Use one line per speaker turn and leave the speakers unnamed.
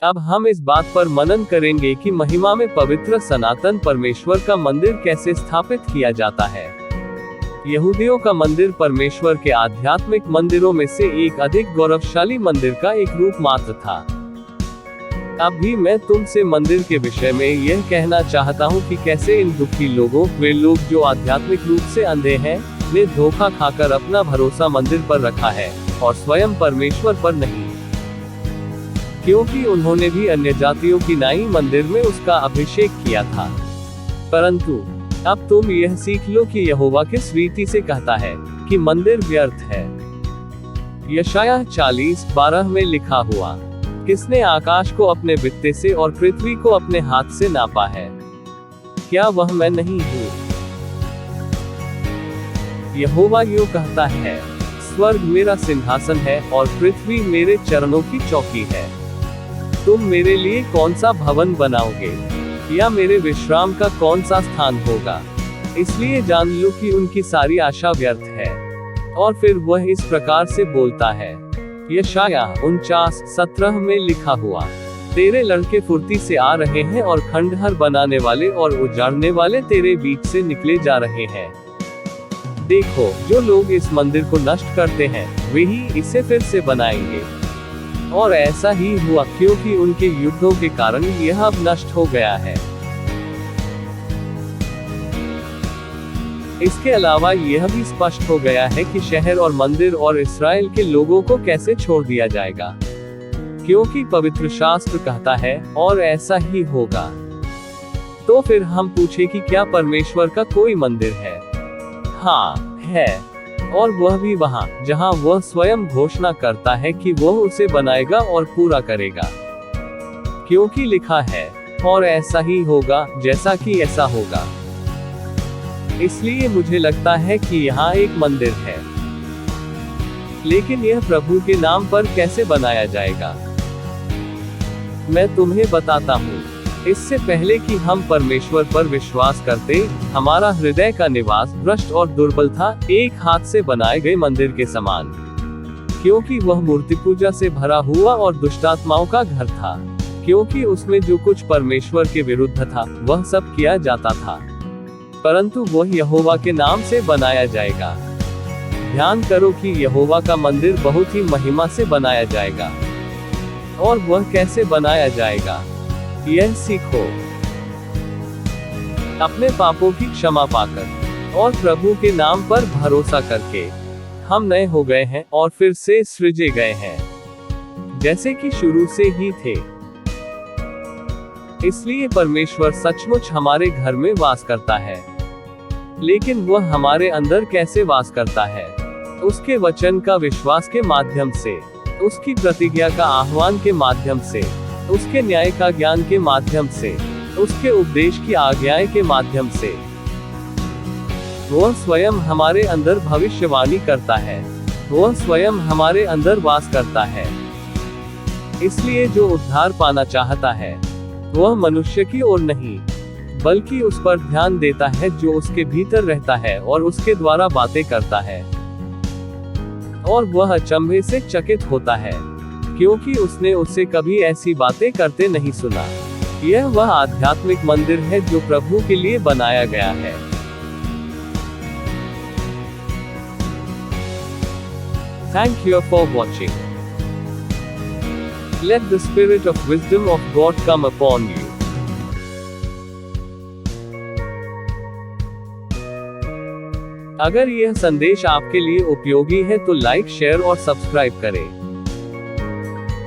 अब हम इस बात पर मनन करेंगे कि महिमा में पवित्र सनातन परमेश्वर का मंदिर कैसे स्थापित किया जाता है। यहूदियों का मंदिर परमेश्वर के आध्यात्मिक मंदिरों में से एक अधिक गौरवशाली मंदिर का एक रूप मात्र था। अब भी मैं तुमसे मंदिर के विषय में यह कहना चाहता हूँ कि कैसे इन दुखी लोगों, वे लोग जो आध्यात्मिक रूप से अंधे हैं, ने धोखा खाकर अपना भरोसा मंदिर पर रखा है और स्वयं परमेश्वर पर नहीं, क्योंकि उन्होंने भी अन्य जातियों की नाई मंदिर में उसका अभिषेक किया था। परंतु अब तुम यह सीख लो कि यहोवा किस रीति से कहता है कि मंदिर व्यर्थ है। यशायाह 40:12 में लिखा हुआ, किसने आकाश को अपने बित्ते से और पृथ्वी को अपने हाथ से नापा है? क्या वह मैं नहीं हूँ? यहोवा यूं कहता है, स्वर्ग मेरा सिंहासन है और पृथ्वी मेरे चरणों की चौकी है। तुम मेरे लिए कौन सा भवन बनाओगे, या मेरे विश्राम का कौन सा स्थान होगा? इसलिए जान लो कि उनकी सारी आशा व्यर्थ है। और फिर वह इस प्रकार से बोलता है, यशायाह 49:17 में लिखा हुआ, तेरे लड़के फुर्ती से आ रहे हैं और खंडहर बनाने वाले और उजाड़ने वाले तेरे बीच से निकले जा रहे हैं। देखो, जो लोग इस मंदिर को नष्ट करते हैं, वे ही इसे फिर से बनाएंगे। और ऐसा ही हुआ, क्योंकि उनके युद्धों के कारण यह अब नष्ट हो गया है। इसके अलावा यह भी स्पष्ट हो गया है कि शहर और मंदिर और इस्राएल के लोगों को कैसे छोड़ दिया जाएगा, क्योंकि पवित्र शास्त्र कहता है, और ऐसा ही होगा। तो फिर हम पूछे कि क्या परमेश्वर का कोई मंदिर है? हाँ, है, और वह भी वहां जहां वह स्वयं घोषणा करता है कि वह उसे बनाएगा और पूरा करेगा, क्योंकि लिखा है, और ऐसा ही होगा जैसा कि ऐसा होगा। इसलिए मुझे लगता है कि यहाँ एक मंदिर है, लेकिन यह प्रभु के नाम पर कैसे बनाया जाएगा, मैं तुम्हें बताता हूँ। इससे पहले कि हम परमेश्वर पर विश्वास करते, हमारा हृदय का निवास भ्रष्ट और दुर्बल था, एक हाथ से बनाए गए मंदिर के समान, क्योंकि वह मूर्ति पूजा से भरा हुआ और दुष्टात्माओं का घर था, क्योंकि उसमें जो कुछ परमेश्वर के विरुद्ध था, वह सब किया जाता था। परंतु वह यहोवा के नाम से बनाया जाएगा। ध्यान करो कि यहोवा का मंदिर बहुत ही महिमा से बनाया जाएगा। और वह कैसे बनाया जाएगा, यह सीखो। अपने पापों की क्षमा पाकर और प्रभु के नाम पर भरोसा करके हम नए हो गए हैं और फिर से सृजे गए हैं, जैसे कि शुरू से ही थे। इसलिए परमेश्वर सचमुच हमारे घर में वास करता है। लेकिन वह हमारे अंदर कैसे वास करता है? उसके वचन का विश्वास के माध्यम से, उसकी प्रतिज्ञा का आह्वान के माध्यम से, उसके न्याय का ज्ञान के माध्यम से, उसके उपदेश की आज्ञाएं के माध्यम से। वह स्वयं हमारे अंदर भविष्यवाणी करता है, वह स्वयं हमारे अंदर वास करता है। इसलिए जो उद्धार पाना चाहता है, वह मनुष्य की ओर नहीं, बल्कि उस पर ध्यान देता है जो उसके भीतर रहता है और उसके द्वारा बातें करता है। और वह अचंभे से चकित होता है, क्योंकि उसने उससे कभी ऐसी बातें करते नहीं सुना। यह वह आध्यात्मिक मंदिर है जो प्रभु के लिए बनाया गया है। Thank you for watching. Let the spirit of wisdom of God come upon you. अगर यह संदेश आपके लिए उपयोगी है तो लाइक, शेयर और सब्सक्राइब करें।